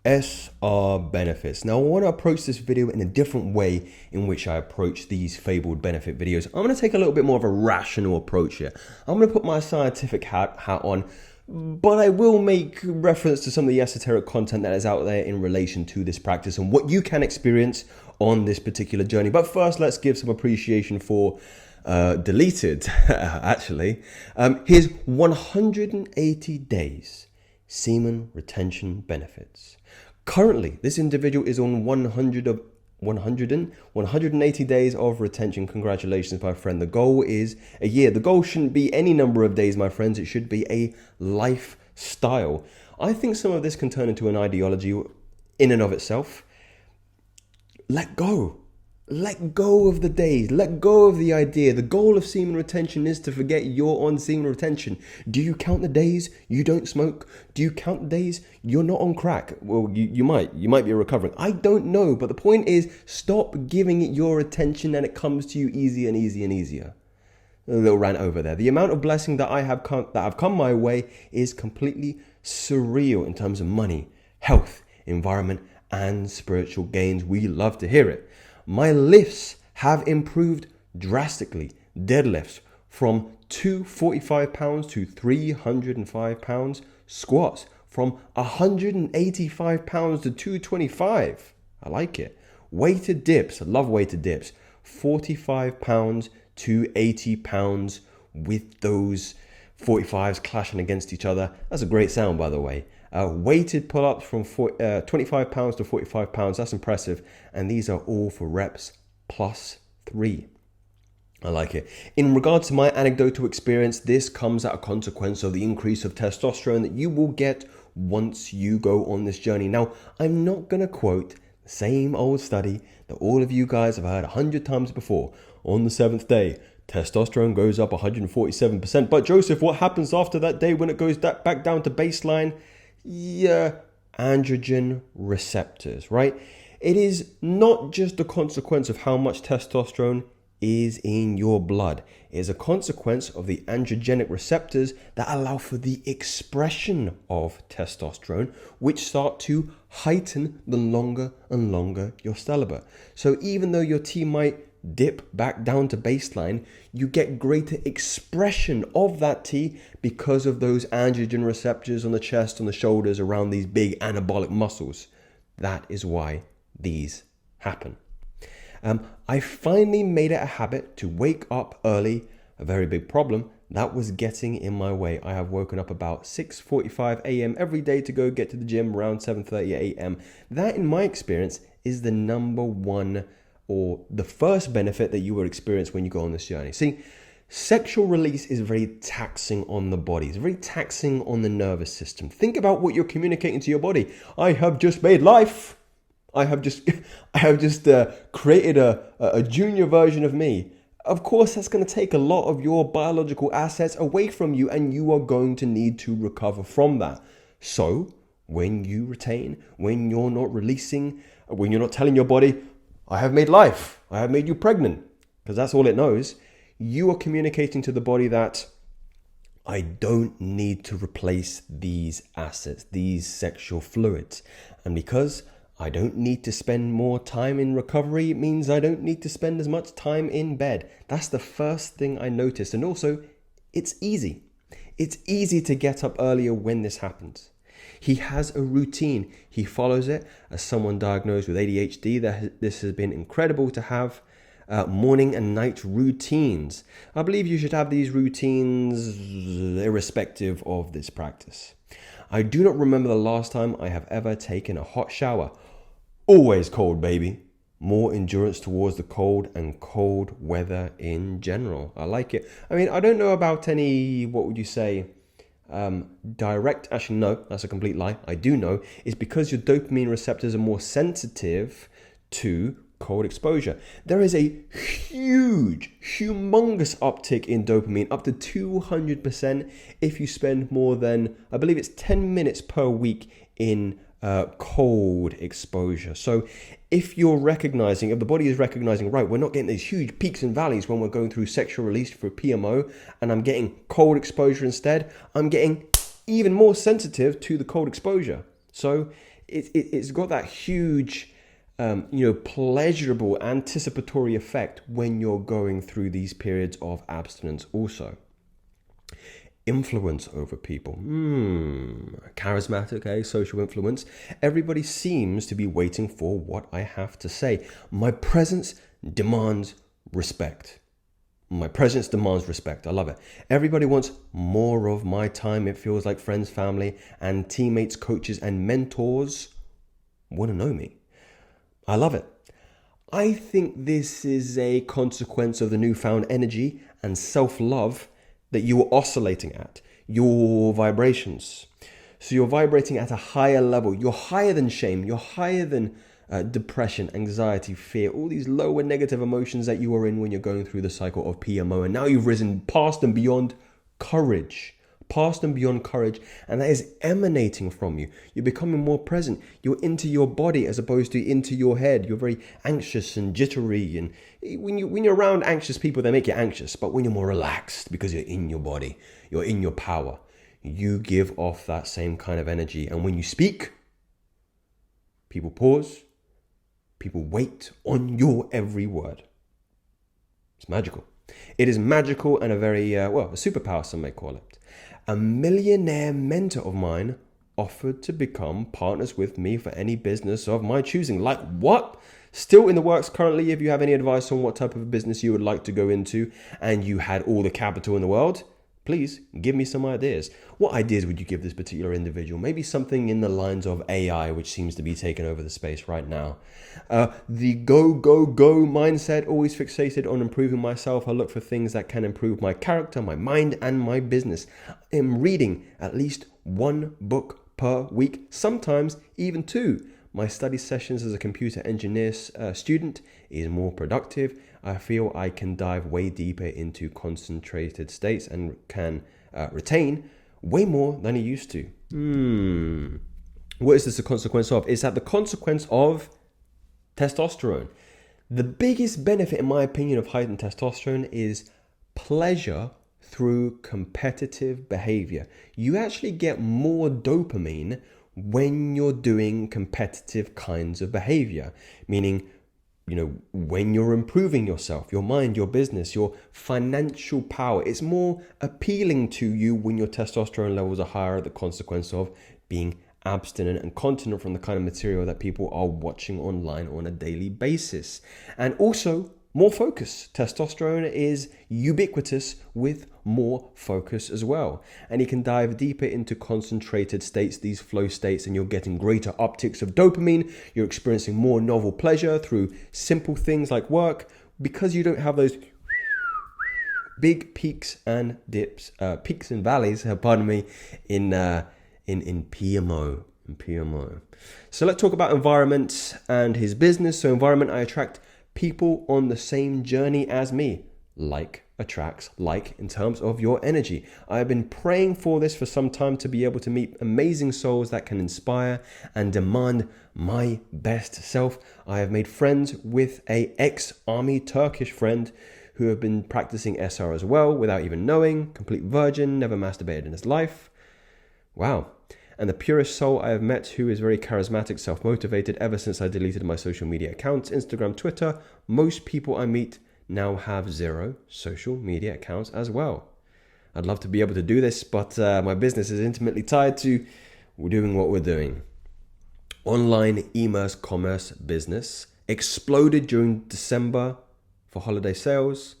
SR benefits. Now I want to approach this video in a different way in which I approach these fabled benefit videos. I'm going to take a little bit more of a rational approach here. I'm going to put my scientific hat on, but I will make reference to some of the esoteric content that is out there in relation to this practice and what you can experience on this particular journey. But first, let's give some appreciation for deleted, actually. Here's 180 days semen retention benefits. Currently, this individual is on 180 days of retention. Congratulations, my friend. The goal is a year. The goal shouldn't be any number of days, my friends. It should be a lifestyle. I think some of this can turn into an ideology in and of itself. Let go. Let go of the days. Let go of the idea. The goal of semen retention is to forget you're on semen retention. Do you count the days you don't smoke? Do you count the days you're not on crack? Well, you might. You might be recovering. I don't know. But the point is, stop giving it your attention and it comes to you easier and easier and easier. A little rant over there. The amount of blessing that have come my way is completely surreal in terms of money, health, environment, and spiritual gains. We love to hear it. My lifts have improved drastically. Deadlifts from 245 pounds to 305 pounds. Squats from 185 pounds to 225. I like it. Weighted dips. I love weighted dips. 45 pounds to 80 pounds with those 45s clashing against each other. That's a great sound, by the way. Weighted pull-ups from 25 pounds to 45 pounds. That's impressive. And these are all for reps plus 3. I like it. In regards to my anecdotal experience, this comes at a consequence of the increase of testosterone that you will get once you go on this journey. Now, I'm not going to quote the same old study that all of you guys have heard 100 times before. On the 7th day, testosterone goes up 147%. But Joseph, what happens after that day when it goes back down to baseline? Yeah, androgen receptors, right? It is not just a consequence of how much testosterone is in your blood. It is a consequence of the androgenic receptors that allow for the expression of testosterone, which start to heighten the longer and longer you're celibate. So even though your T might dip back down to baseline, you get greater expression of that T because of those androgen receptors on the chest, on the shoulders, around these big anabolic muscles. That is why these happen. I finally made it a habit to wake up early. A very big problem that was getting in my way. I have woken up about 6:45 a.m. every day to go get to the gym around 7:30 a.m. That, in my experience, is the number one or the first benefit that you will experience when you go on this journey. See, sexual release is very taxing on the body. It's very taxing on the nervous system. Think about what you're communicating to your body. I have just made life. I have just created a junior version of me. Of course, that's going to take a lot of your biological assets away from you, and you are going to need to recover from that. So when you retain, when you're not releasing, when you're not telling your body, I have made life, I have made you pregnant, because that's all it knows, you are communicating to the body that I don't need to replace these assets, these sexual fluids. And because I don't need to spend more time in recovery, it means I don't need to spend as much time in bed. That's the first thing I noticed. And also, it's easy. It's easy to get up earlier when this happens. He has a routine. He follows it. As someone diagnosed with ADHD, this has been incredible to have morning and night routines. I believe you should have these routines irrespective of this practice. I do not remember the last time I have ever taken a hot shower. Always cold, baby. More endurance towards the cold and cold weather in general. I like it. I mean, I don't know about any, what would you say, direct, actually no, that's a complete lie. I do know it's because your dopamine receptors are more sensitive to cold exposure. There is a humongous uptick in dopamine, up to 200% if you spend more than, I believe it's 10 minutes per week in cold exposure. So if you're recognizing, if the body is recognizing, right, we're not getting these huge peaks and valleys when we're going through sexual release for PMO, and I'm getting cold exposure instead, I'm getting even more sensitive to the cold exposure. So it's got that huge, pleasurable, anticipatory effect when you're going through these periods of abstinence also. Influence over people. Charismatic, social influence. Everybody seems to be waiting for what I have to say. My presence demands respect. My presence demands respect. I love it. Everybody wants more of my time. It feels like friends, family, and teammates, coaches, and mentors want to know me. I love it. I think this is a consequence of the newfound energy and self-love that you are oscillating at, your vibrations. So you're vibrating at a higher level. You're higher than shame. You're higher than depression, anxiety, fear, all these lower negative emotions that you are in when you're going through the cycle of PMO. And now you've risen past and beyond courage, and that is emanating from you. You're becoming more present. You're into your body as opposed to into your head. You're very anxious and jittery. And when you're around anxious people, they make you anxious. But when you're more relaxed because you're in your body, you're in your power, you give off that same kind of energy. And when you speak, people pause. People wait on your every word. It's magical. It is magical and a very, a superpower, some may call it. A millionaire mentor of mine offered to become partners with me for any business of my choosing. Like what? Still in the works currently. If you have any advice on what type of business you would like to go into and you had all the capital in the world, please give me some ideas. What ideas would you give this particular individual? Maybe something in the lines of AI, which seems to be taking over the space right now. The go mindset, always fixated on improving myself. I look for things that can improve my character, my mind, and my business. I'm reading at least one book per week, sometimes even two. My study sessions as a computer engineer student is more productive. I feel I can dive way deeper into concentrated states and can retain way more than I used to. What is this a consequence of? Is that the consequence of testosterone? The biggest benefit, in my opinion, of heightened testosterone is pleasure through competitive behavior. You actually get more dopamine when you're doing competitive kinds of behavior, meaning, when you're improving yourself, your mind, your business, your financial power, it's more appealing to you when your testosterone levels are higher, the consequence of being abstinent and continent from the kind of material that people are watching online on a daily basis. And also more focus. Testosterone is ubiquitous with more focus as well. And you can dive deeper into concentrated states, these flow states, and you're getting greater upticks of dopamine. You're experiencing more novel pleasure through simple things like work because you don't have those big peaks and dips, peaks and valleys, in PMO. So let's talk about environment and his business. So environment, I attract people on the same journey as me. Like attracts like in terms of your energy. I have been praying for this for some time, to be able to meet amazing souls that can inspire and demand my best self. I have made friends with a ex-army Turkish friend who have been practicing SR as well without even knowing, complete virgin, never masturbated in his life. Wow. And the purest soul I have met, who is very charismatic, self-motivated. Ever since I deleted my social media accounts, Instagram, Twitter, most people I meet now have 0 social media accounts as well. I'd love to be able to do this, but my business is intimately tied to doing what we're doing. Online e-commerce commerce business exploded during December for holiday sales.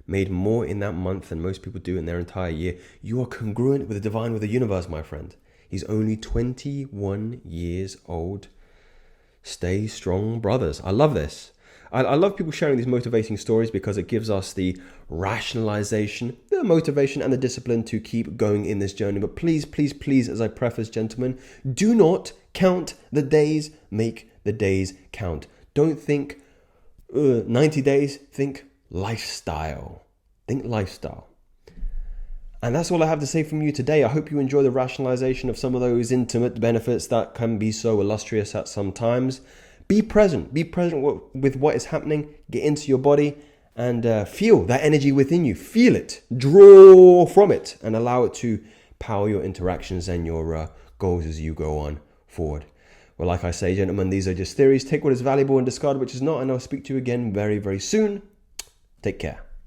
Made more in that month than most people do in their entire year. You are congruent with the divine, with the universe, my friend. He's only 21 years old. Stay strong, brothers. I love this. I love people sharing these motivating stories because it gives us the rationalization, the motivation, and the discipline to keep going in this journey. But please, please, please, as I preface, gentlemen, do not count the days, make the days count. Don't think 90 days, think lifestyle. Think lifestyle. And that's all I have to say from you today. I hope you enjoy the rationalization of some of those intimate benefits that can be so illustrious at some times. Be present. Be present with what is happening. Get into your body and feel that energy within you. Feel it. Draw from it and allow it to power your interactions and your goals as you go on forward. Well, like I say, gentlemen, these are just theories. Take what is valuable and discard which is not, and I'll speak to you again very, very soon. Take care.